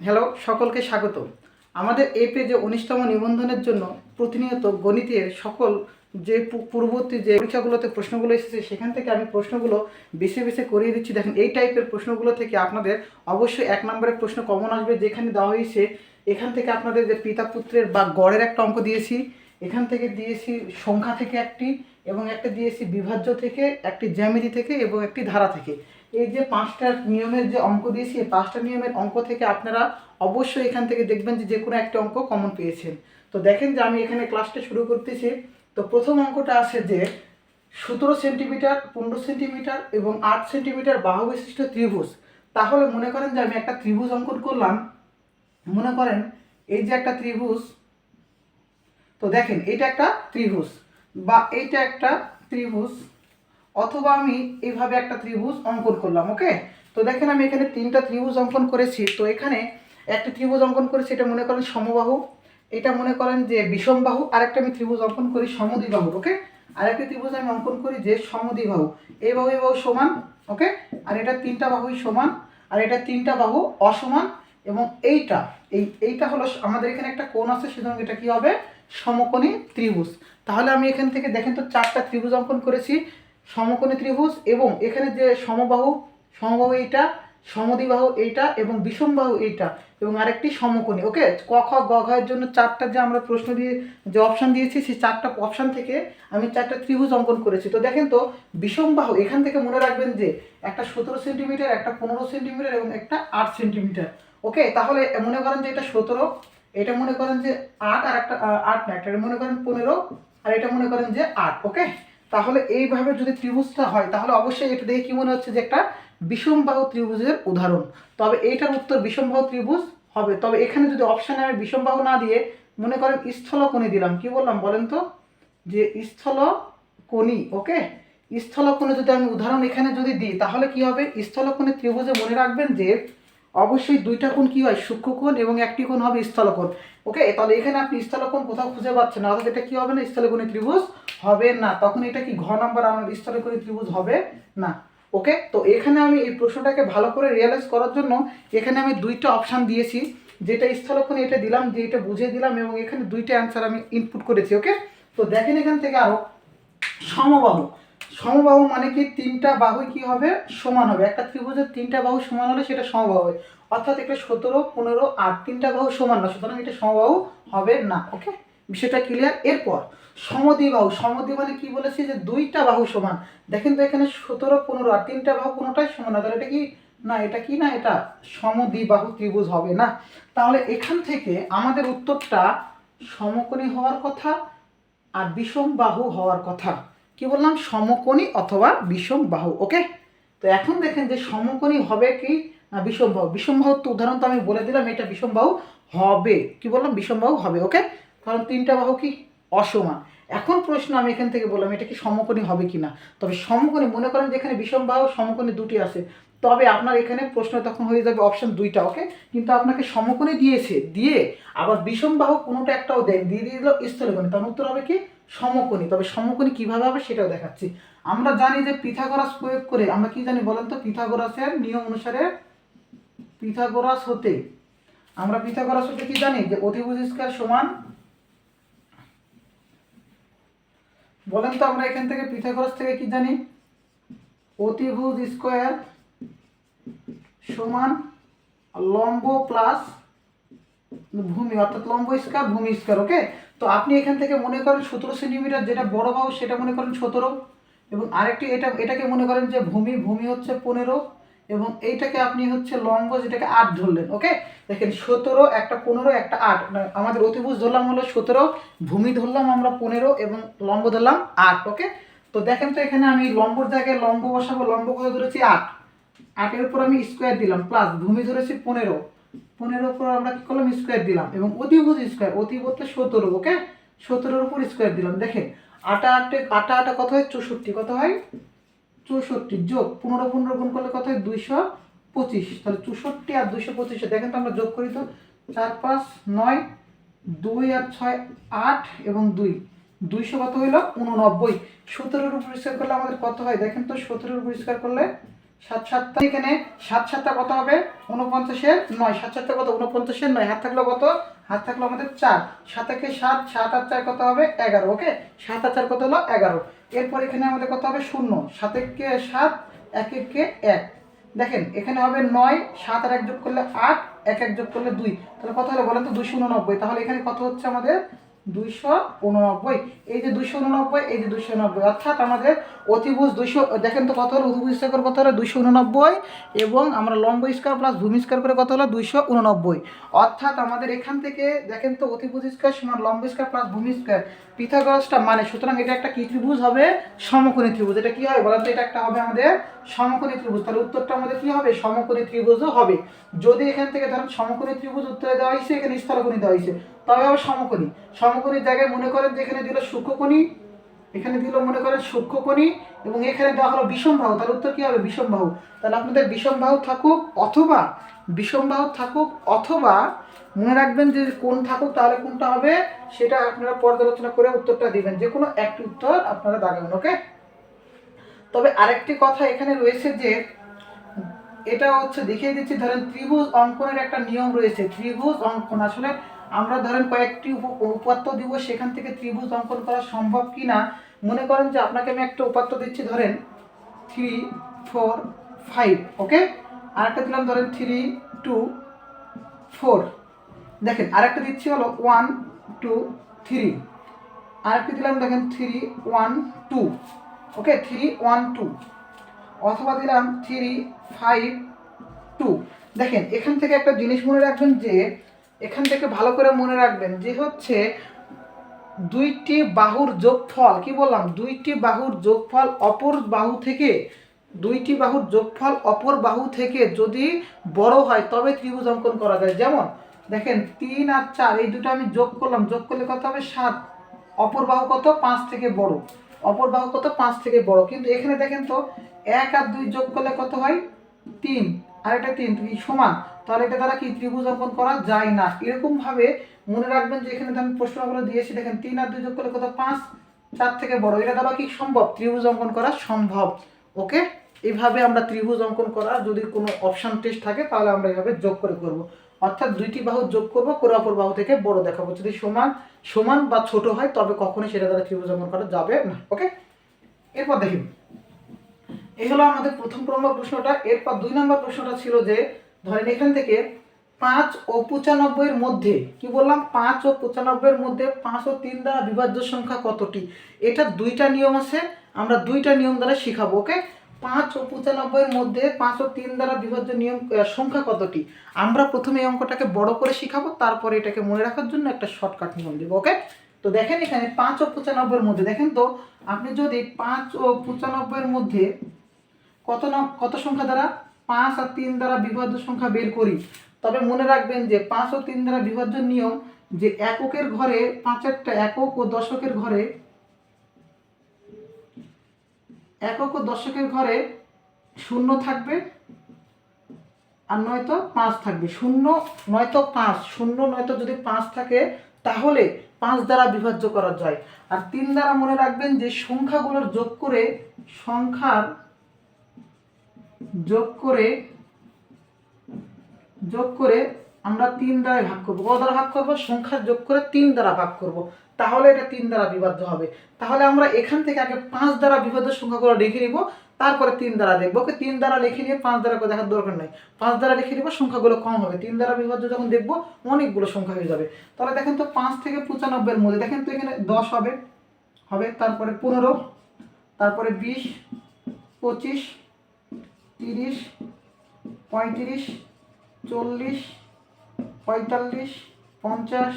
Hello, সকলকে স্বাগত। আমাদের এই পেজে 19তম নিবন্ধনের জন্য প্রতিনিয়ত গণিতের সকল যে পূর্ববর্তী যে পরীক্ষাগুলোতে প্রশ্নগুলো এসেছে সেখান থেকে আমি প্রশ্নগুলো বেছে বেছে করিয়ে দিচ্ছি। দেখেন, এই টাইপের প্রশ্নগুলো থেকে আপনাদের অবশ্যই 1 নম্বরের প্রশ্ন কমন আসবে, যেখানে দেওয়া হয়েছে এখান থেকে আপনাদের যে পিতা পুত্রের বা গড়ের একটা অঙ্ক দিয়েছি, এখান থেকে দিয়েছি সংখ্যা থেকে একটি, এবং একটা দিয়েছি বিভাজ্য থেকে, একটি জ্যামিতি থেকে এবং একটি ধারা থেকে। এই যে 5টা নিয়মের যে অঙ্ক দিয়েছি, এই 5টা নিয়মের অঙ্ক থেকে আপনারা অবশ্যই এখান থেকে দেখবেন যে কোনো একটা অঙ্ক কমন পেয়েছেন। তো দেখেন যে আমি এখানে ক্লাসটা শুরু করতেছি। তো প্রথম অঙ্কটা আছে যে 17 সেন্টিমিটার, 15 সেন্টিমিটার এবং 8 সেন্টিমিটার বাহু বিশিষ্ট ত্রিভুজ। তাহলে মনে করেন যে আমি একটা ত্রিভুজ অঙ্কন করলাম। মনে করেন এই যে একটা ত্রিভুজ, তো দেখেন এটা একটা ত্রিভুজ বা এইটা একটা ত্রিভুজ, অথবা আমি এইভাবে একটা ত্রিভুজ অঙ্কন করলাম। ওকে, তো দেখেন আমি এখানে 3টা ত্রিভুজ অঙ্কন করেছি। তো এখানে একটা ত্রিভুজ অঙ্কন করেছি, এটা মনে করেন সমবাহু, এটা মনে করেন যে বিষমবাহু, আরেকটা আমি ত্রিভুজ অঙ্কন করি সমদ্বিবাহু। ওকে, আরেকটা ত্রিভুজ আমি অঙ্কন করি যে সমদ্বিবাহু, এই বাহু এই বাহু সমান। ওকে, আর এটা 3টা বাহুই সমান, আর এটা 3টা বাহু অসমান, এবং এইটা হলো আমাদের এখানে একটা কোণ আছে, সুতরাং এটা কি হবে? সমকোণী ত্রিভুজ। তাহলে আমি এখান থেকে দেখেন তো 4টা ত্রিভুজ অঙ্কন করেছি, সমকোণী ত্রিভুজ, এবং এখানে যে সমবাহু এইটা, সমদ্বিবাহু এইটা, এবং বিষমবাহু এইটা, এবং আরেকটি সমকোণী। ওকে, ক খ গ ঘ এর জন্য 4টা যে আমরা প্রশ্ন দিয়ে যে অপশান দিয়েছি, সেই 4টা অপশান থেকে আমি 4টা ত্রিভুজ অঙ্কন করেছি। তো দেখেন তো বিষমবাহু, এখান থেকে মনে রাখবেন যে একটা 17 সেন্টিমিটার, একটা 15 সেন্টিমিটার এবং একটা 8 সেন্টিমিটার। ওকে, তাহলে মনে করেন যে এটা 17, এটা মনে করেন যে 8, আর একটা 8 না, এটা মনে করেন 15, আর এটা মনে করেন যে 8। ওকে, তাহলে এইভাবে যদি ত্রিভুজটা হয়, তাহলে অবশ্যই এটা দেখে কি মনে হচ্ছে যে একটা বিষমবাহু ত্রিভুজের উদাহরণ। তবে এইটার উত্তর বিষমবাহু ত্রিভুজ হবে। তবে এখানে যদি অপশানে আমি বিষমবাহু না দিয়ে মনে করেন স্থলকোণী দিলাম, কি বললাম বলেন তো? যে স্থলকোণী। ওকে, স্থলকোণে যদি আমি উদাহরণ এখানে যদি দিই, তাহলে কি হবে? স্থলকোণে ত্রিভুজে মনে রাখবেন যে অবশ্যই 2টা কোণ কি হয়? সূক্ষ্মকোণ, এবং একটি কোণ হবে স্থলকোণ। ওকে, তাহলে এখানে আপনি স্থলকোণ কোথাও খুঁজে পাচ্ছেন না, অর্থাৎ এটা কি হবে না? স্থলকোণী ত্রিভুজ হবে না। তখন এটা কি ঘ নাম্বার আমার স্থলকোণী ত্রিভুজ হবে না। ওকে, তো এখানে আমি এই প্রশ্নটাকে ভালো করে রিয়ালাইজ করার জন্য এখানে আমি 2টা অপশান দিয়েছি, যেটা স্থলকোণী এটা দিলাম, যে এটা বুঝিয়ে দিলাম, এবং এখানে 2টা অ্যান্সার আমি ইনপুট করেছি। ওকে, তো দেখেন এখান থেকে আরও সমবাহু। সমবাহু মানে কি? 3টা বাহুই কি হবে? সমান হবে। একটা ত্রিভুজের 3টা বাহু সমান হলে সেটা সমবাহু হয়। অর্থাৎ এটা 17, 15, 8, 3টা বাহু সমান না, সুতরাং এটা সমবাহু হবে না। ওকে, বিষয়টা ক্লিয়ার। এরপর সমদ্বিবাহু। সমদ্বি মানে কি বলেছি? যে 2টা বাহু সমান। দেখেন তো এখানে 17, 15 আর 3টা বাহু কোনোটাই সমান না, তাহলে এটা কি না? এটা কি না? এটা সমদ্বিবাহু ত্রিভুজ হবে না। তাহলে এখান থেকে আমাদের উত্তরটা সমকোণী হওয়ার কথা আর বিষম বাহু হওয়ার কথা। কি বললাম? সমকোণী অথবা বিষম বাহু। ওকে, তো এখন দেখেন যে সমকোণী হবে কি না বিষম বাহু। বিষম বাহুর তো উদাহরণ তো আমি বলে দিলাম, এটা বিষম বাহু হবে। কি বললাম? বিষম বাহু হবে। ওকে, কারণ 3টা বাহু কি অসমান। এখন প্রশ্ন আমি এখান থেকে বললাম এটা কি সমকোণী হবে কি না। তবে সমকোণী মনে করেন যে এখানে বিষম বাহু সমকোণী 2টি আছে, তবে আপনার এখানে প্রশ্ন তখন হয়ে যাবে অপশন 2টা। ওকে, কিন্তু আপনাকে সমকোণী দিয়েছে, দিয়ে আবার বিষম বাহু কোনোটা একটাও দিয়ে দিল স্থলকোণী, তার উত্তর হবে কি সমকোণী। তবে সমকোণী কিভাবে হবে সেটাও দেখাচ্ছি। আমরা জানি যে পিথাগোরাস প্রয়োগ করে আমরা কি জানি বলেন তো? পিথাগোরাসের নিয়ম অনুসারে পিথাগোরাস হতে কি জানি? যে অতিভুজ স্কয়ার সমান, বলেন তো আমরা এখান থেকে পিথাগোরাস থেকে কি জানি? অতিভুজ স্কয়ার সমান লম্ব প্লাস ভূমি, অর্থাৎ লম্ব স্কয়ার ভূমি স্কয়ার। ওকে, তো আপনি এখান থেকে মনে করেন 17 সেন্টিমিটার, যেটা বড় বাহু সেটা মনে করেন 17, এবং আরেকটি এটাকে মনে করেন যে ভূমি হচ্ছে 15, এবং এইটাকে আপনি হচ্ছে লম্ব, যেটাকে 8 ধরলেন। ওকে, দেখেন 17, একটা 15, একটা 8, আমাদের অতিভুজ ধরলাম হলো 17, ভূমি ধরলাম আমরা 15, এবং লম্ব ধরলাম 8। ওকে, তো দেখেন তো এখানে আমি লম্বর জায়গায় লম্ব বসাবো। লম্ব কত ধরেছি? 8, 8-এর উপর আমি স্কোয়ার দিলাম, প্লাস ভূমি ধরেছি 15, 15-এর উপর আমরা কি করলাম? স্কোয়ার দিলাম, এবং অতিভুজ স্কোয়ার, অতিভুজ 17। ওকে, 17-এর উপর স্কোয়ার দিলাম। দেখেন আটা কত হয়? 64। কত হয়? 64 যোগ 15, 15 গুণ করলে কত হয়? 225। তাহলে 64 আর 225 দেখেন তো আমরা যোগ করি তো, 4 5 9, 2 আর 6 8, এবং 200 কত হইল? 89। 17-এর উপর স্কোয়ার করলে আমাদের কত হয়? দেখেন তো 17-এর উপর স্কোয়ার করলে সাত সাতটা এখানে সাত সাতটা কত হবে 49-এর 9, 7 7 কত 49-এর 9, হাত থাকলো কত, হাত থাকলো আমাদের 4, 7 একে 7, 7 আর 4 কত হবে 11, ওকে 7 আর 4 কত হলো 11। এরপর এখানে আমাদের কত হবে 0, 7 একে 7, 1 একে 1, দেখেন এখানে হবে 9, 7 আর 1 যোগ করলে 8, 1 1 যোগ করলে 2, তাহলে কত হলো বলেন তো 289। তাহলে এখানে কত হচ্ছে আমাদের 289, এই যে 289, এই যে 290, অর্থাৎ আমাদের অতিভুজ 200, দেখেন তো কত হলো, অতিভুজ স্কয়ার করে কত হলো 289, এবং আমরা লম্ব স্কয়ার প্লাস ভূমি স্কয়ার করে কত হলো 289। অর্থাৎ আমাদের এখান থেকে দেখেন তো অতিভুজ স্কয়ার সমান লম্ব স্কয়ার প্লাস ভূমি স্কয়ার, পিথাগোরাসটা মানে, সুতরাং এটা একটা কি ত্রিভুজ হবে, সমকোণী ত্রিভুজ। এটা কি হয় বলেন তো, এটা একটা হবে আমাদের সমকোণী ত্রিভুজ। তাহলে উত্তরটা আমাদের কি হবে, সমকোণী ত্রিভুজও হবে। যদি এখান থেকে ধরেন সমকোণী ত্রিভুজ উত্তরে দেওয়া হয়েছে, এখানে স্থলকোণী দেওয়া হয়েছে, তবে আবার সমকোণী। সমকোণীর জায়গায় মনে করেন যে এখানে দিল সূক্ষ্মকোণী, এখানে দিল মনে করেন সূক্ষ্মকোণী, এবং এখানে দেওয়া হলো বিষমবাহু, তাহলে উত্তর কি হবে বিষমবাহু। তাহলে আপনাদের বিষমবাহু থাকুক অথবা বিষমবাহু থাকুক অথবা মনে রাখবেন যে কোন থাকুক, তাহলে কোনটা হবে সেটা আপনারা পর্যালোচনা করে উত্তরটা দিবেন, যে কোনো একটি উত্তর আপনারা দাগাবেন, ওকে। তবে আরেকটি কথা এখানে রয়েছে যে এটা হচ্ছে দেখিয়ে দিচ্ছি, ধরেন ত্রিভুজ অঙ্কনের একটা নিয়ম রয়েছে। ত্রিভুজ অঙ্কন আসলে আমরা ধরেন কয়েকটি উপাত্ত দিব, সেখান থেকে ত্রিভুজ অঙ্কন করা সম্ভব কি না। মনে করেন যে আপনাকে আমি একটা উপাত্ত দিচ্ছি, ধরেন 3 4 5, ওকে, আরেকটা দিলাম ধরেন 3 2 4, দেখেন আরেকটা দিচ্ছি হলো 1 2 3, আরেকটা দিলাম দেখেন 3 1 2, ওকে 3 1 2, অথবা দিলাম 3 5 2। দেখেন এখান থেকে একটা জিনিস মনে রাখবেন, যে এখান থেকে ভালো করে মনে রাখবেন যে হচ্ছে দুইটি বাহুর যোগফল, কি বললাম, দুইটি বাহুর যোগফল অপর বাহু থেকে, দুইটি বাহুর যোগফল অপর বাহু থেকে যদি বড় হয় তবে ত্রিভুজ অঙ্কন করা যায়। যেমন দেখেন 3 আর 4 এই দুটো আমি যোগ করলাম, যোগ করলে কত হবে 7, অপর বাহু কত 5 থেকে বড়, অপর বাহু কত 5 থেকে বড়। কিন্তু এখানে দেখেন তো 1 আর 2 যোগ করলে কত হয় 3, আর এটা 3 সমান, তাহলে এটা দ্বারা কি ত্রিভুজ অঙ্কন করা যায় না। এরকম ভাবে মনে রাখবেন যে এখানে আমি প্রশ্নগুলো দিয়েছি, দেখেন 3 আর 2 যোগ করলে কত 5, 4 থেকে বড়, এটা দ্বারা কি সম্ভব ত্রিভুজ অঙ্কন করা সম্ভব, ওকে। এইভাবে আমরা ত্রিভুজ অঙ্কন করা যদি কোনো অপশন টেস্ট থাকে তাহলে আমরা এইভাবে যোগ করে করব, অর্থাৎ দুইটি বাহু যোগ করব করে অপর বাহু থেকে বড় দেখাবো। যদি সমান সমান বা ছোট হয় তবে কখনোই সেটা দ্বারা ত্রিভুজ অঙ্কন করা যাবে না, ওকে। এরপর দেখুন, এই হলো আমাদের প্রথম নম্বর প্রশ্নটা। এরপর 2 নম্বর প্রশ্নটা ছিল যে ধরেন এখান থেকে 5 ও 95 মধ্যে, কি বললাম 5 ও 95 মধ্যে 5 ও 3 দ্বারা বিভাজ্য সংখ্যা কতটি। এটা দুইটা নিয়ম আছে, আমরা দুইটা নিয়ম দ্বারা শিখাবো, ওকে। 5 ও 95 মধ্যে 5 ও 3 দ্বারা বিভাজ্য নিয়ম সংখ্যা কতটি। আমরা প্রথমে এই অঙ্কটাকে বড় করে শিখাবো, তারপরে এটাকে মনে রাখার জন্য একটা শর্টকাট নিয়ম দেবো, ওকে। তো দেখেন এখানে 5 ও 95 মধ্যে, দেখেন তো আপনি যদি 5 ও 95 মধ্যে কত সংখ্যা দ্বারা 5 আর 3 দ্বারা বিভাজ্য সংখ্যা বের করি, তবে মনে রাখবেন যে 5 ও 3 দ্বারা বিভাজ্য নিয়ম যে এককের ঘরে 5-এরটা একক ও দশকের ঘরে, একক ও দশকের ঘরে 0 থাকবে আর নয়তো 5 থাকবে, 0 নয়তো 5, 0 নয়তো যদি 5 থাকে তাহলে 5 দ্বারা বিভাজ্য করা যায়। আর 3 দ্বারা মনে রাখবেন যে সংখ্যাগুলোর যোগ করে, সংখ্যার যোগ করে আমরা 3 দ্বারা ভাগ করবো। কত দ্বারা ভাগ করবো, সংখ্যার যোগ করে 3 দ্বারা ভাগ করব, তাহলে এটা 3 দ্বারা বিভাজ্য হবে। তাহলে আমরা এখান থেকে আগে 5 দ্বারা বিভাজ্য সংখ্যাগুলো লিখে নিব, তারপরে 3 দ্বারা দেখবো। ওকে 3 দ্বারা লিখে নিয়ে 5 দ্বারা দেখার দরকার নাই, 5 দ্বারা লিখে নিব, সংখ্যাগুলো কম হবে। 3 দ্বারা বিভাজ্য যখন দেখবো অনেকগুলো সংখ্যা হয়ে যাবে। তাহলে দেখেন তো 5 থেকে 95 মধ্যে দেখেন তো এখানে 10 হবে, তারপরে 15, তারপরে 20, 25, 30, 35, 40, 45, 50,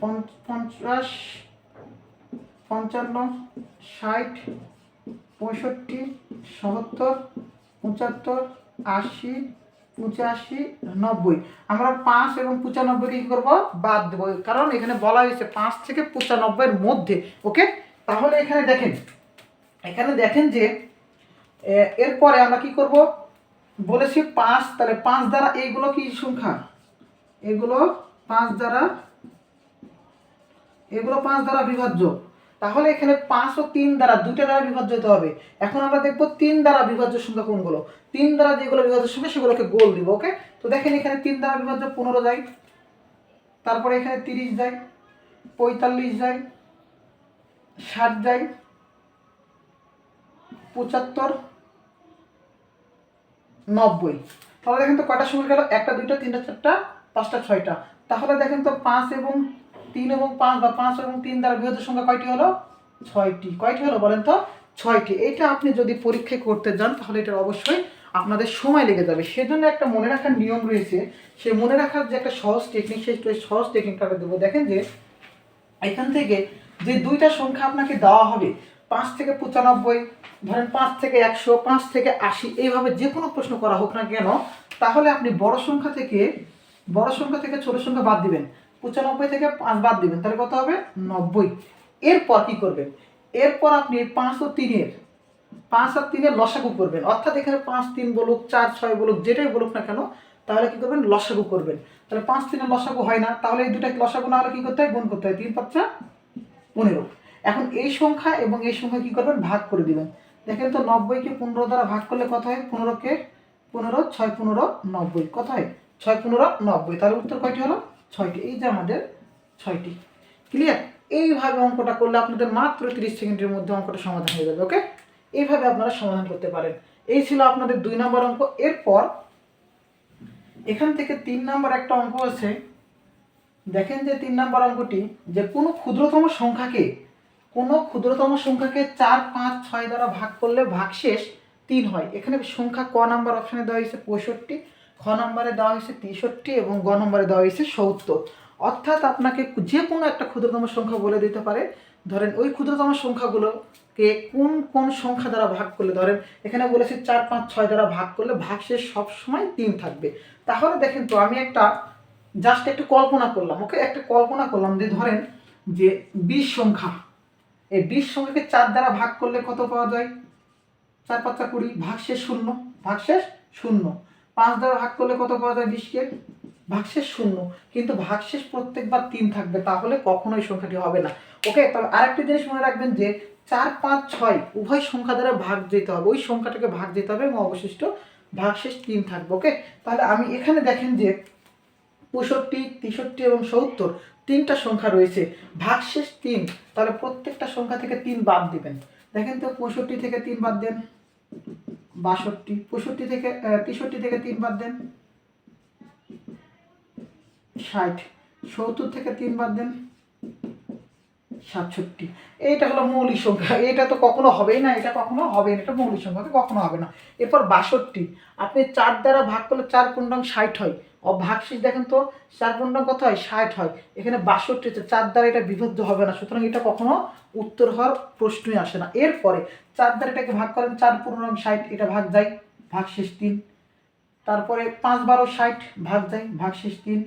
50, 55, 60, 65, 70, 75, 80, 85, 90। আমরা 5 এবং 95 কি করবো বাদ দেবো, কারণ এখানে বলা হয়েছে 5 থেকে 95 মধ্যে, ওকে। তাহলে এখানে দেখেন যে এরপরে আমরা কি করব বলেছি 5, তাহলে 5 দ্বারা এইগুলো কি সংখ্যা, এগুলো 5 দ্বারা বিভাজ্য। তাহলে এখানে 5 ও 3 দ্বারা দুইটা দ্বারা বিভাজ্য হতে হবে। এখন আমরা দেখব 3 দ্বারা বিভাজ্য সংখ্যা কোনগুলো। 3 দ্বারা যেগুলো বিভাজ্য সংখ্যা সেগুলোকে গোল দিব। ওকে, তো দেখেন এখানে 3 দ্বারা বিভাজ্য 15 যায়, তারপরে এখানে 30 যায়, 45 যায়, 60 যায়, 75, 90। তাহলে দেখেন তো কয়টা সংখ্যা গেল, 1টা 2টা 3টা 4টা 5টা 6টা। তাহলে দেখেন তো 5 এবং 3 এবং 5 বা 5 এবং 3 দ্বারা বিভাজ্য সংখ্যা কয়টি হলো? 6টি। কয়টি হলো বলেন তো? 6টি। এটা আপনি যদি পরীক্ষায় করতে যান তাহলে এটা অবশ্যই আপনাদের সময় লেগে যাবে। সেজন্য একটা মনে রাখার নিয়ম রয়েছে। সেই মনে রাখার যে একটা সহজ টেকনিক, সেই সহজ টেকনিকটা দেবো। দেখেন যে এখান থেকে যে দুইটা সংখ্যা আপনাকে দেওয়া হবে, 5 থেকে 95, ধরেন 5 থেকে 100, 5 থেকে 80, এইভাবে যে কোনো প্রশ্ন করা হোক না কেন, তাহলে আপনি বড় সংখ্যা থেকে ছোট সংখ্যা বাদ দিবেন। 95 থেকে 5 বাদ দিবেন, তাহলে কত হবে? 90। এরপর কি করবেন? এরপর আপনি 5 ও 3-এর লসাগু করবেন। অর্থাৎ এখানে 5 3 বলুক, 4 6 বলুক, যেটাই বলুক না কেন, তাহলে কি করবেন? লসাগু করবেন। তাহলে 5 3-এর লসাগু হয় না, তাহলে এই দুটা লসাগু না হলে কি করতে হয়? গুণ করতে হয়। 3 5 15। এখন এই সংখ্যা এবং এই সংখ্যা কি করবেন? ভাগ করে দিবেন। দেখেন তো 90-কে 15 দ্বারা ভাগ করলে কত হয়? 15-কে 15, 6 15 90, কত হয়? 6 15 90। তাহলে উত্তর কয়টি হলো? 6টি। এই যে আমাদের 6টি। ক্লিয়ার? এইভাবে অঙ্কটা করলে আপনাদের মাত্র 30 সেকেন্ডের মধ্যে অঙ্কটা সমাধান হয়ে যাবে। ওকে, এইভাবে আপনারা সমাধান করতে পারেন। এই ছিল আপনাদের 2 নম্বর অঙ্ক। এরপর এখান থেকে 3 নম্বর একটা অঙ্ক আছে। দেখেন যে 3 নম্বর অঙ্কটি, যে কোনো ক্ষুদ্রতম সংখ্যাকে 4 5 6 দ্বারা ভাগ করলে ভাগশেষ 3 হয়। এখানে সংখ্যা ক নাম্বার অপশনে দেওয়া হয়েছে 65, খ নম্বরে দেওয়া হয়েছে 63 এবং গ নম্বরে দেওয়া হয়েছে 70। অর্থাৎ আপনাকে যে কোনো একটা ক্ষুদ্রতম সংখ্যা বলে দিতে পারে। ধরেন ওই ক্ষুদ্রতম সংখ্যাগুলোকে কোন কোন সংখ্যা দ্বারা ভাগ করলে, ধরেন এখানে বলেছে 4 5 6 দ্বারা ভাগ করলে ভাগশেষ সবসময় 3 থাকবে। তাহলে দেখেন তো আমি একটা জাস্ট একটু কল্পনা করলাম। ওকে, একটা কল্পনা করলাম যে ধরেন যে 20 সংখ্যা, এই 20 সংখ্যাকে 4 দ্বারা ভাগ করলে কত পাওয়া যায়? 4 5 20, ভাগশেষ 0, ভাগশেষ 0। 5 দ্বারা ভাগ করলে কত পাওয়া যায়? 20-কে, ভাগশেষ 0। কিন্তু ভাগশেষ প্রত্যেকবার 3 থাকবে, তাহলে কখনোই সংখ্যাটি হবে না। ওকে, তবে আরেকটা জিনিস মনে রাখবেন যে 4 5 6 উভয় সংখ্যা দ্বারা ভাগ যেতে হবে, ওই সংখ্যাটাকে ভাগ যেতে হবে এবং অবশিষ্ট ভাগশেষ 3 থাকবে। ওকে, তাহলে আমি এখানে দেখেন যে 65 63 এবং 70 তিনটা সংখ্যা রয়েছে, ভাগশেষ 3। তাহলে প্রত্যেকটা সংখ্যা থেকে 3 বাদ দিবেন। দেখেন তো 65 থেকে 3 বাদ দেন 62, 65 থেকে 63 থেকে 3 বাদ দেন 60, 70 থেকে 3 বাদ দেন 67। এইটা হলো মৌলিক সংখ্যা, এটা তো কখনো হবেই না, এটা কখনো হবে না, এটা মৌলিক সংখ্যা, কখনো হবে না। এরপর 62, আপনি 4 দ্বারা ভাগ করলে 4 পূর্ণাঙ্গ 60 হয়। ভাগশেষ দেখেন তো 4 পূর্ণাঙ্গ কত হয়? 60 হয়। এখানে 62 হচ্ছে, 4 দ্বারা এটা বিভাজ্য হবে না, সুতরাং এটা কখনো উত্তর হওয়ার প্রশ্নই আসে না। এরপরে 4 দ্বারা এটাকে ভাগ করেন, 4 পূর্ণাঙ্গ 60, এটা ভাগ যায়, ভাগশেষ 3। তারপরে 5 12 60, ভাগ যায়, ভাগশেষ 3।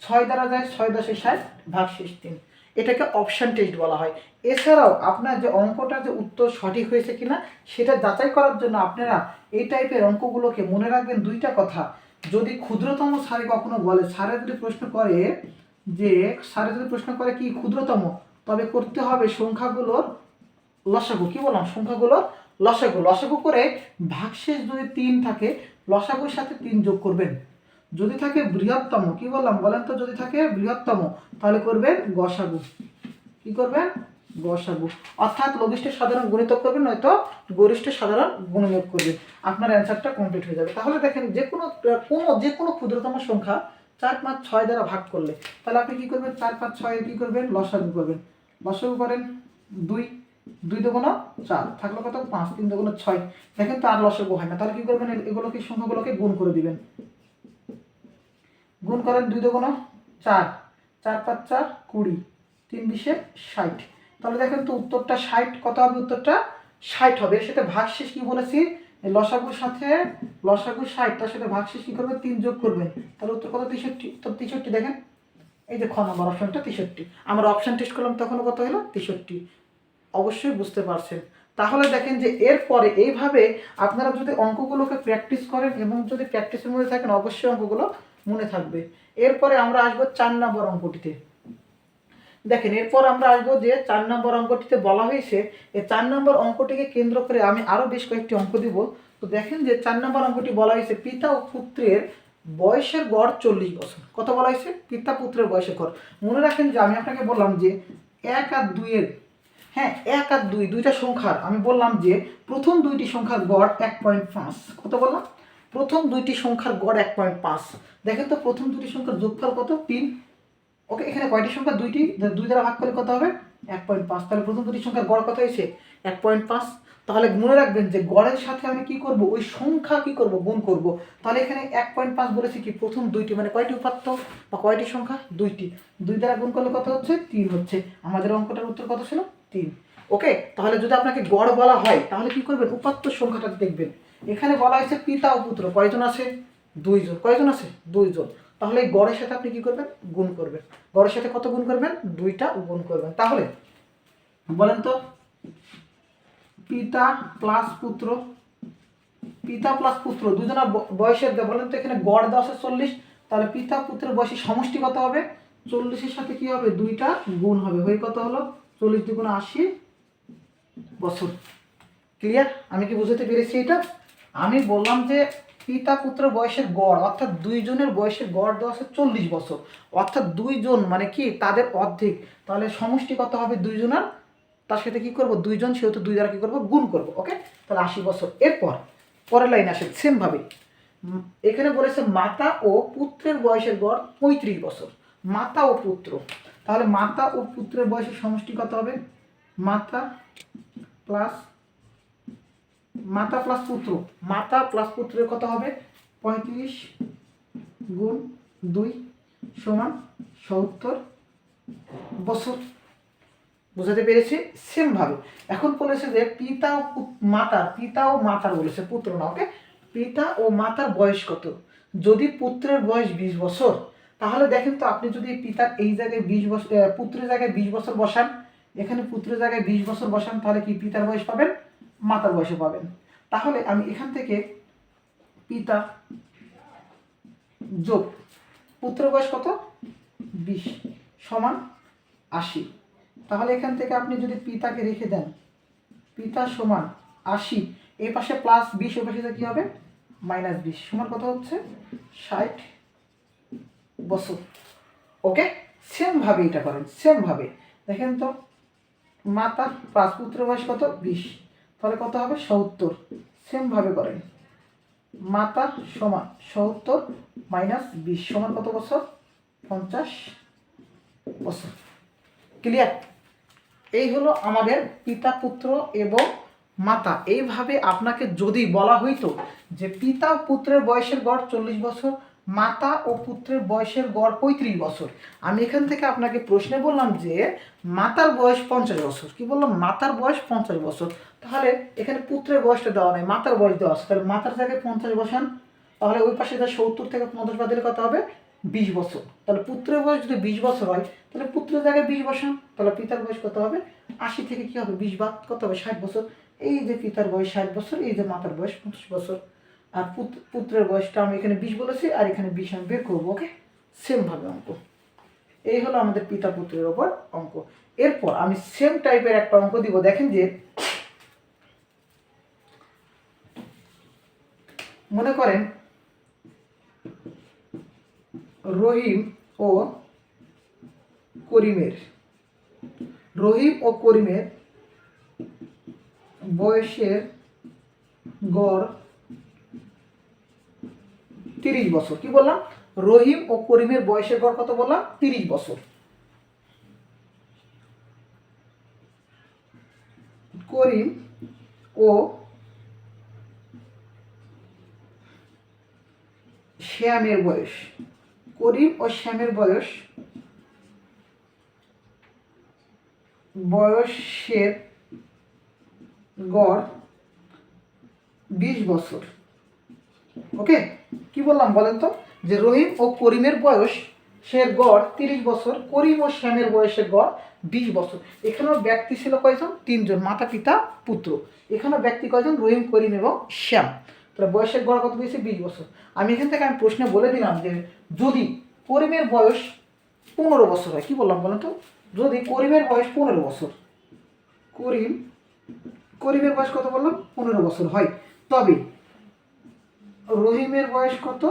6 দ্বারা যায়, 6 10 60, ভাগশেষ 3। এটাকে অপশন টেস্ট বলা হয়। এছাড়াও আপনার যে অঙ্কটা যে উত্তর সঠিক হয়েছে কিনা সেটা যাচাই করার জন্য আপনারা এই টাইপের অঙ্কগুলোকে মনে রাখবেন দুইটা কথা। যদি ক্ষুদ্রতম স্যারে কখনো বলে, স্যারে যদি প্রশ্ন করে কি ক্ষুদ্রতম, তবে করতে হবে সংখ্যাগুলোর লসাগু। কি বললাম? সংখ্যাগুলোর লসাগু করে ভাগশেষ যদি 3 থাকে, লসাগুর সাথে 3 যোগ করবেন। যদি থাকে বৃহত্তম, কি বললাম বলেন তো? যদি থাকে বৃহত্তম, তাহলে করবেন গসাগু। কি করবেন? গসাগু। অর্থাৎ লঘিষ্ঠের সাধারণ গুণিতক করবেন, নয়তো গরিষ্ঠের সাধারণ গুণনীয়ক করবেন। আপনার অ্যান্সারটা কমপ্লিট হয়ে যাবে। তাহলে দেখেন যে কোনো ক্ষুদ্রতম সংখ্যা 4 5 6 দ্বারা ভাগ করলে, তাহলে আপনি কি করবেন? 4 5 6 কি করবেন? লসাগু করবেন। লসাগু করেন 2, 2 দুগুণ 4, থাকলো কত? 5, 3 দুগুণ 6। দেখেন তো আর লসাগু হয় না, তাহলে কি করবেন? এগুলোকে সংখ্যাগুলোকে গুণ করে দিবেন। গুণ করেন 2 দুগুণ 4, 4 5 4 20, 3 20 60। তাহলে দেখেন তো উত্তরটা 60 কত হবে? উত্তরটা 60 হবে। এর সাথে ভাগশেষ কি বলেছি? লসাগুর সাথে লসাগু 60, তার সাথে ভাগশেষ কি করবেন? 3 যোগ করবেন। তাহলে উত্তর কত? 63। উত্তর 63। দেখেন এই যে খ নম্বর অপশনটা 63। আমরা অপশন টেস্ট করলাম, তখন কত হলো? 63। অবশ্যই বুঝতে পারছেন। তাহলে দেখেন যে এরপরে এইভাবে আপনারা যদি অঙ্কগুলোকে প্র্যাকটিস করেন এবং যদি প্র্যাকটিসের মধ্যে থাকেন, অবশ্যই অঙ্কগুলো মনে থাকবে। এরপরে আমরা আসবো 4 নম্বর অঙ্কটিতে। দেখেন এরপর আমরা আসবো যে 4 নম্বর অঙ্কটিতে বলা হয়েছে, এই 4 নম্বর অঙ্কটিকে কেন্দ্র করে আমি আরও বেশ কয়েকটি অঙ্ক দিব। তো দেখেন যে 4 নম্বর অঙ্কটি বলা হয়েছে পিতা ও পুত্রের বয়সের গড় 40 বছর। কত বলা হয়েছে? পিতা পুত্রের বয়সের গড়। মনে রাখেন যে আমি আপনাকে বললাম যে 1 আর 2 এর, হ্যাঁ 1 আর 2 দুইটা সংখ্যার, আমি বললাম যে প্রথম দুইটি সংখ্যার গড় 1.5। কত বললাম? প্রথম দুইটি সংখ্যার গড় 1.5। দেখেন তো প্রথম দুটি সংখ্যার যোগফল কত? 3। ওকে, এখানে কয়টি সংখ্যা? দুইটি, 2 দ্বারা ভাগ করলে কত হবে? 1.5। তাহলে প্রথম দুটি সংখ্যার গড় কত হয়েছে? 1.5। তাহলে মনে রাখবেন যে গড়ের সাথে আমি কি করব? ওই সংখ্যা কি করব? গুণ করব। তাহলে এখানে 1.5 বলেছি কি প্রথম দুইটি, মানে কয়টি উপাত্ত বা কয়টি সংখ্যা? দুইটি। 2 দ্বারা গুণ করলে কত হচ্ছে? 3 হচ্ছে। আমাদের অঙ্কটার উত্তর কত ছিল? 3। ওকে, তাহলে যদি আপনাকে গড় বলা হয় তাহলে কি করবেন? উপাত্ত সংখ্যাটা দেখবেন। এখানে বলা হয়েছে পিতা ও পুত্র কয়জন আছে? 2 জন। কয়জন আছে? 2 জন। তাহলে এই গড়ের সাথে আপনি কি করবেন? গুণ করবেন। গড়ের সাথে কত গুণ করবেন? 2টা গুণ করবেন। তাহলে বলেন তো, পিতা প্লাস পুত্র, পিতা প্লাস পুত্র দুজনের বয়সের বলেন তো, এখানে গড় দেওয়া আছে 40। তাহলে পিতা পুত্রের বয়সের সমষ্টি কত হবে? 40-এর সাথে কি হবে? 2টা গুণ হবে। হয়ে কত হলো? 40 × 80 বছর। ক্লিয়ার? আমি কি বুঝতে পেরেছি এটা? আমি বললাম যে পিতা পুত্র বয়সের গড়, অর্থাৎ 2 জনের বয়সের গড় দেওয়া আছে 40 বছর, অর্থাৎ 2 জন মানে কি তাদের অর্ধেক। তাহলে সমষ্টি কত হবে 2 জনের? তার সাথে কি করব? 2 জন, সেহেতু 2 দ্বারা কি করব? গুণ করব। ওকে, তাহলে 80 বছর। এরপর পরের লাইন আসে সেমভাবে। এখানে বলেছে মাতা ও পুত্রের বয়সের গড় 35 বছর। মাতা ও পুত্র, তাহলে মাতা ও পুত্রের বয়সের সমষ্টি কত হবে? মাতা প্লাস পুত্র, মাতা প্লাস পুত্রের কত হবে? 35 × 2 = 70 বছর। বুঝাতে পেরেছি? সেমভাবে এখন বলেছে যে পিতা ও মাতার বলেছে, পুত্র না। ওকে, পিতা ও মাতার বয়স কত? যদি পুত্রের বয়স 20 বছর, তাহলে দেখেন তো আপনি যদি পিতার এই জায়গায় 20 বছর, পুত্রের জায়গায় 20 বছর বসান, এখানে পুত্রের জায়গায় 20 বছর বসান, তাহলে কি পিতার বয়স পাবেন? মাতার বয়সও পাবেন। তাহলে আমি এখান থেকে পিতা যোগ পুত্রের বয়স কত? 20 = 80। তাহলে এখান থেকে আপনি যদি পিতাকে রেখে দেন, পিতা সমান 80, এই পাশে প্লাস 20, ওই পাশে কি হবে? -20 সমান কত হচ্ছে? 60 বছর। ওকে, সেমভাবে এটা করেন। সেমভাবে দেখেন তো, মাতা প্লাস পুত্রের বয়স কত? 20, তাহলে কত হবে? 70। সেমভাবে করেন, মাতা সমান 70 - 20 সমান কত বছর? 50 বছর। ক্লিয়ার? এই হলো আমাদের পিতা পুত্র এবং মাতা। এইভাবে আপনাকে যদি বলা হইতো যে পিতা ও পুত্রের বয়সের গড় 40 বছর, মাতা ও পুত্রের বয়সের গড় 35 বছর, আমি এখান থেকে আপনাকে প্রশ্নে বললাম যে মাতার বয়স 50 বছর। কি বললাম? মাতার বয়স 50 বছর। তাহলে এখানে পুত্রের বয়সটা দেওয়া নেই, মাতার বয়স দেওয়া আছে। তাহলে মাতার জায়গায় 50 বসান। তাহলে ওই পাশে যা 70 থেকে 50 বাদ দিলে কত হবে? 20 বছর। তাহলে পুত্রের বয়স যদি 20 বছর হয়, তাহলে পুত্রের জায়গায় 20 বসান। তাহলে পিতার বয়স কত হবে? 80 থেকে কি হবে? 20 বাদ কত হবে? 60 বছর। এই যে পিতার বয়স 60 বছর, এই যে মাতার বয়স 50 বছর। আর পুত্রের বয়সটা আমি এখানে 20 বলেছি, আর এখানে 20 আমি বের করবো। ওকে, সেমভাবে অঙ্ক। এই হলো আমাদের পিতা পুত্রের ওপর অঙ্ক। এরপর আমি সেম টাইপের একটা অঙ্ক দিব। দেখেন যে মনে করেন রহিম ও করিমের বয়সের গড় 30 বছর। কি বললাম? রহিম ও করিমের বয়সের গড় কত বললাম? 30 বছর। করিম ও শ্যামের বয়স, বয়সের গড় 20 বছর। ওকে, কি বললাম বলেন তো? যে রহিম ও করিমের বয়সের গড় 30 বছর, করিম ও শ্যামের বয়সের গড় 20 বছর। এখানেও ব্যক্তি ছিল কয়জন? 3 জন, মাতা পিতা পুত্র। এখানেও ব্যক্তি কয়জন? রহিম, করিম এবং শ্যাম। তাহলে বয়সের গড় কত দিয়েছে? 20 বছর। আমি এখান থেকে আমি প্রশ্নে বলে দিলাম যে যদি করিমের বয়স 15 বছর হয়, কি বললাম বলেন তো? যদি করিমের বয়স 15 বছর, করিমের বয়স কত বললাম 15 বছর হয়, তবে রহিমের বয়স কত,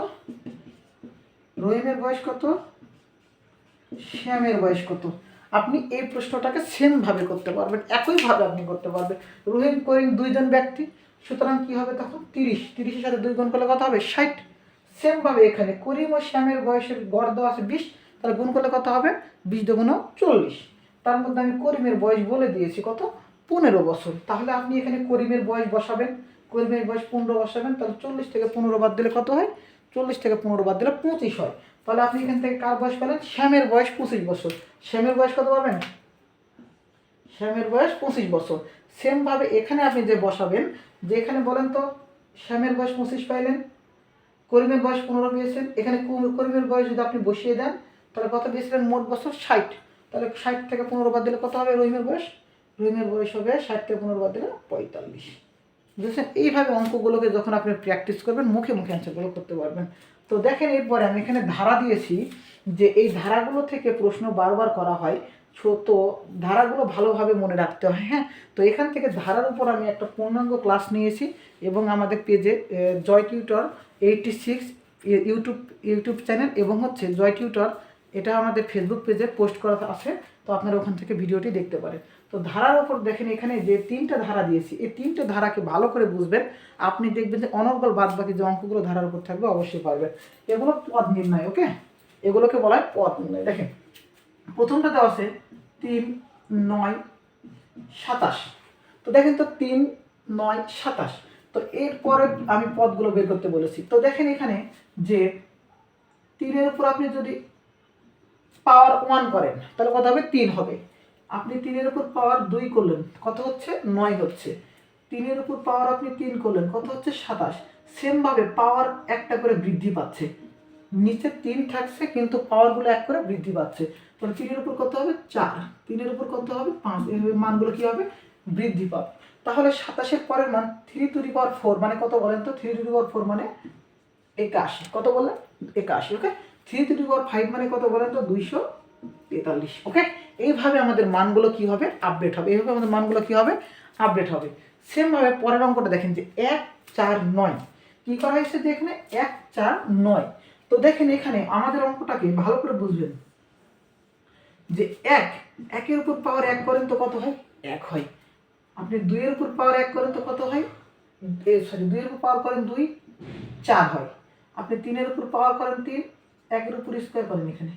শ্যামের বয়স কত, আপনি এই প্রশ্নটাকে সেমভাবে করতে পারবেন, একইভাবে আপনি করতে পারবেন। রহিম করিম দুইজন ব্যক্তি, সুতরাং কি হবে তখন 30-30-এর সাথে 2 গুণ করলে কত হবে 60। সেমভাবে এখানে করিম ও শ্যামের বয়সের গড় দেওয়া আছে 20, তাহলে গুণ করলে কত হবে 20 × 40। তার মধ্যে আমি করিমের বয়স বলে দিয়েছি কত 15 বছর, তাহলে আপনি এখানে করিমের বয়স বসাবেন, করিমের বয়স 15 বসাবেন, তাহলে 40 থেকে 15 বাদ দিলে কত হয়, 40 থেকে 15 বাদ দিলে 25 হয়। তাহলে আপনি এখান থেকে কার বয়স পেলেন, শ্যামের বয়স 25 বছর। শ্যামের বয়স কত পাবেন, শ্যামের বয়স 25 বছর। সেমভাবে এখানে আপনি যে বসাবেন, যে এখানে বলেন তো শ্যামের বয়স 25 পাইলেন, করিমের বয়স 15 পেয়েছেন, এখানে করিমের বয়স যদি আপনি বসিয়ে দেন তাহলে কত পেয়েছিলেন মোট বছর 60, তাহলে 60 থেকে 15 বাদ দিলে কত হবে রহিমের বয়স, রহিমের বয়স হবে 60 থেকে 15 বাদ দিলে 45। বুঝেছেন? এইভাবে অঙ্কগুলোকে যখন আপনি প্র্যাকটিস করবেন মুখে মুখে অ্যান্সারগুলো করতে পারবেন। তো দেখেন এরপরে আমি এখানে ধারা দিয়েছি, যে এই ধারাগুলো থেকে প্রশ্ন বারবার করা হয়, তো ধারাগুলো ভালোভাবে মনে রাখতে হয়। হ্যাঁ, তো এখান থেকে ধারার উপর আমি একটা পূর্ণাঙ্গ ক্লাস নিয়েছি এবং আমাদের পেজে জয় টিউটর 86 ইউটিউব চ্যানেল এবং হচ্ছে জয় টিউটর, এটা আমাদের ফেসবুক পেজে পোস্ট করা আছে, তো আপনারা ওখান থেকে ভিডিওটি দেখতে পারেন। তো ধারার ওপর দেখেন এখানে যে 3টা ধারা দিয়েছি, এই 3টে ধারাকে ভালো করে বুঝবেন, আপনি দেখবেন যে অনর্গল বাদ বাকি যে অঙ্কগুলো ধারার উপর থাকবে অবশ্যই পারবেন। এগুলো পদ নির্ণয়, ওকে, এগুলোকে বলা হয় পদ নির্ণয়। দেখেন প্রথমটা দেওয়া আছে 3, 9, 27। তো দেখেন তো 3, 9, 27, তো এরপরে আমি পদগুলো বের করতে বলেছি। তো দেখেন এখানে যে 3-এর উপর আপনি যদি পাওয়ার 1 করেন তাহলে কত হবে 3 হবে, আপনি 3-এর উপর পাওয়ার 2 করলেন কত হচ্ছে 9 হচ্ছে, 3-এর উপর পাওয়ার আপনি 3 করলেন কত হচ্ছে 27। সেমভাবে পাওয়ার একটা করে বৃদ্ধি পাচ্ছে, নিচে 3 থাকছে কিন্তু পাওয়ারগুলো 1 করে বৃদ্ধি পাচ্ছে, তাহলে 3-এর উপর কত হবে 4, 3-এর উপর কত হবে 5, এইভাবে মানগুলো কী হবে বৃদ্ধি পাবে। তাহলে 27-এর পরের মান 3⁴ মানে কত বলেন তো, 3⁴ মানে 81, কত বললেন 81, ওকে। 3⁵ মানে কত বলেন তো 243, ওকে। এইভাবে আমাদের মানগুলো কি হবে আপডেট হবে, এইভাবে আমাদের মানগুলো কি হবে আপডেট হবে। সেমভাবে পরের অঙ্কটা দেখেন যে 1, 4, 9 কী করা হয়েছে, যে এখানে 1, 4, 9। তো দেখেন এখানে আমাদের অঙ্কটাকে ভালো করে বুঝবেন, যে 1-এর উপর পাওয়ার 1 করেন তো কত হয় 1 হয়, আপনি 2-এর উপর পাওয়ার 1 করেন তো কত হয়, 2-এর উপর পাওয়ার করেন 2, 4 হয়, আপনি 3-এর উপর পাওয়ার করেন 3, 1-এর উপর স্কোয়ার করেন, এখানে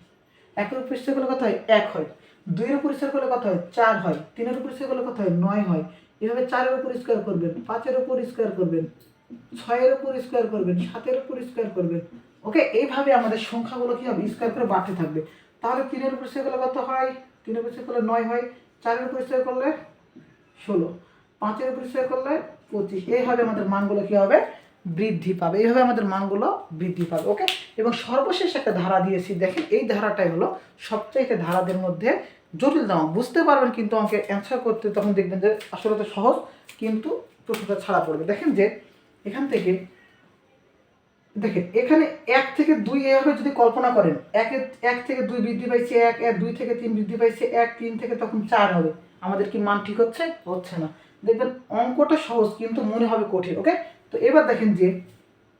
1-এর উপর স্কোয়ার করলে কত হয় 1 হয়, 2-এর উপর স্কোয়ার করলে কত হয় 4 হয়, 3-এর উপর স্কোয়ার করলে কত হয় 9 হয়, এভাবে 4-এর উপর স্কোয়ার করবেন, 5-এর উপর স্কোয়ার করবেন, 6-এর উপর স্কোয়ার করবেন, 7-এর উপর স্কোয়ার করবেন, ওকে। এইভাবে আমাদের সংখ্যাগুলো কী হবে স্কোয়ার করে বাড়তে থাকবে। তাহলে 3-এর উপর স্কোয়ার করলে কত হয়, 3-এর উপর স্কোয়ার করলে 9 হয়, 4-এর উপর স্কোয়ার করলে 16, 5-এর উপর স্কোয়ার করলে 25। এইভাবে আমাদের মানগুলো কী হবে বৃদ্ধি পাবে, এইভাবে আমাদের মানগুলো বৃদ্ধি পাবে, ওকে। এবং সর্বশেষ একটা ধারা দিয়েছি, দেখেন এই ধারাটাই হলো সবচাইতে ধারাদের মধ্যে জটিলতম, বুঝতে পারবেন কিন্তু অঙ্কে অ্যান্সার করতে তখন দেখবেন যে আসলে তো সহজ কিন্তু প্রশ্নটা ছাড়া পড়বে। দেখেন যে এখান থেকে দেখেন এখানে 1 থেকে 2 এভাবে যদি কল্পনা করেন, 1 থেকে 2 বৃদ্ধি পাইছে 1, 2 থেকে 3 বৃদ্ধি পাইছে 1, 3 থেকে তখন 4 হবে, আমাদের কি মান ঠিক হচ্ছে, হচ্ছে না। দেখবেন অঙ্কটা সহজ কিন্তু মনে হবে কঠিন, ওকে। তো এবার দেখেন যে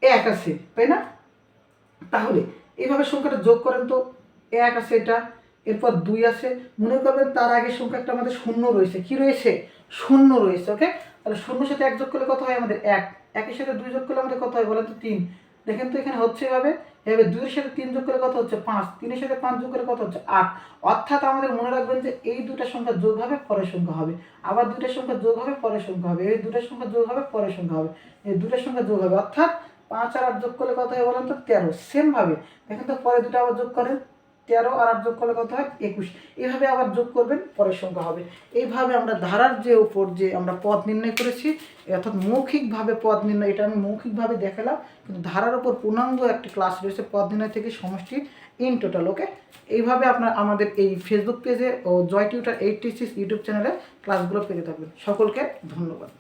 1 আছে তাই না, তাহলে এইভাবে সংখ্যাটা যোগ করেন তো, 1 আছে এটা, এরপর 2 আছে, মনে করবেন তার আগের সংখ্যাটা আমাদের শূন্য রয়েছে, কি রয়েছে শূন্য রয়েছে, ওকে। তাহলে শূন্যর সাথে 1 যোগ করলে কত হয় আমাদের 1, 1-এর সাথে 2 যোগ করলে আমাদের কত হয় বলেন তো 3, দেখেন তো এখানে হচ্ছে এভাবে 2-এর সাথে 3 যোগ করলে কত হচ্ছে 5, 3-এর সাথে 5 যোগ করলে কত হচ্ছে 8। অর্থাৎ আমাদের মনে রাখবেন যে এই দুটা সংখ্যা যোগ হবে পরের সংখ্যা হবে, আবার দুইটা সংখ্যা যোগ হবে পরের সংখ্যা হবে, এই দুটা সংখ্যা যোগ হবে পরের সংখ্যা হবে, এই দুটা সংখ্যা যোগ হবে, অর্থাৎ 5 আর 8 যোগ করলে কত হয় বলেন তো 13। সেমভাবে দেখেন তো পরে দুটো আবার যোগ করেন, 13 আর 8 যোগ করলে কত হয় 21, এইভাবে আবার যোগ করবেন পরের সংখ্যা হবে। এইভাবে আমরা ধারার যে উপর যে আমরা পদ নির্ণয় করেছি, অর্থাৎ মৌখিকভাবে পদ নির্ণয়, এটা আমি মৌখিকভাবে দেখালাম, কিন্তু ধারার উপর পূর্ণাঙ্গ একটি ক্লাস রয়েছে পদ নির্ণয় থেকে সমষ্টি ইন টোটাল, ওকে। এইভাবে আপনার আমাদের এই ফেসবুক পেজে ও জয় টিউটর 86 ইউটিউব চ্যানেলে ক্লাসগুলো পেতে থাকবেন। সকলকে ধন্যবাদ।